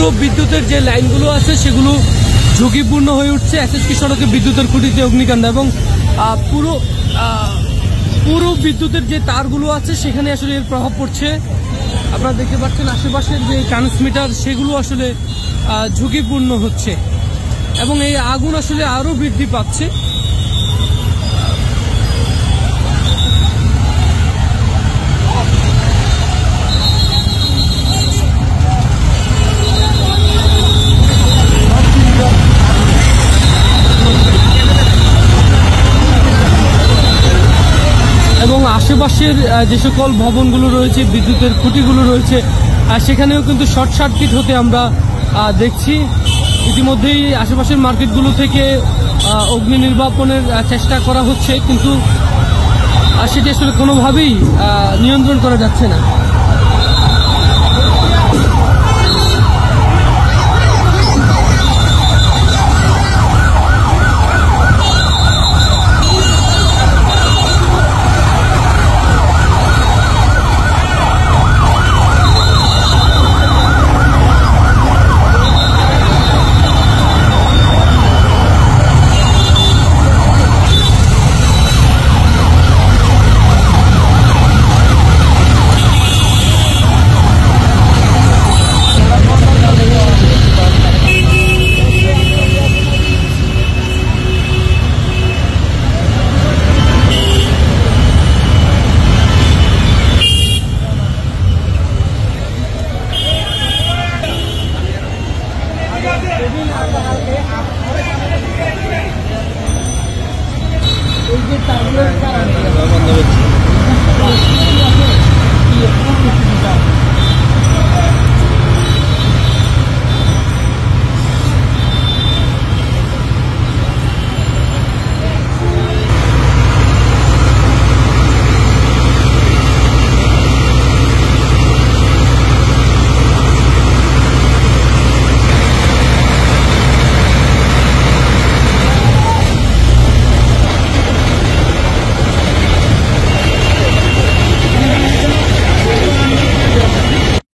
পুরো বিদ্যুতের যে লাইনগুলো আছে সেগুলো ঝুঁকিপূর্ণ হয়ে উঠছে। এসএসকে সড়কে বিদ্যুতের খুঁটিতে অগ্নিকাণ্ড এবং পুরো বিদ্যুতের যে তারগুলো আছে সেখানে আসলে এর প্রভাব পড়ছে। আপনারা দেখতে পাচ্ছেন আশেপাশের যে ট্রান্সমিটার সেগুলো আসলে ঝুঁকিপূর্ণ হচ্ছে এবং এই আগুন আসলে আরো বৃদ্ধি পাচ্ছে। এবং আশেপাশের যে সকল ভবনগুলো রয়েছে, বিদ্যুতের খুঁটিগুলো রয়েছে, সেখানেও কিন্তু শর্ট সার্কিট হতে আমরা দেখছি। ইতিমধ্যেই আশেপাশের মার্কেটগুলো থেকে অগ্নি নির্বাপনের চেষ্টা করা হচ্ছে, কিন্তু সেটি আসলে কোনোভাবেই নিয়ন্ত্রণ করা যাচ্ছে না।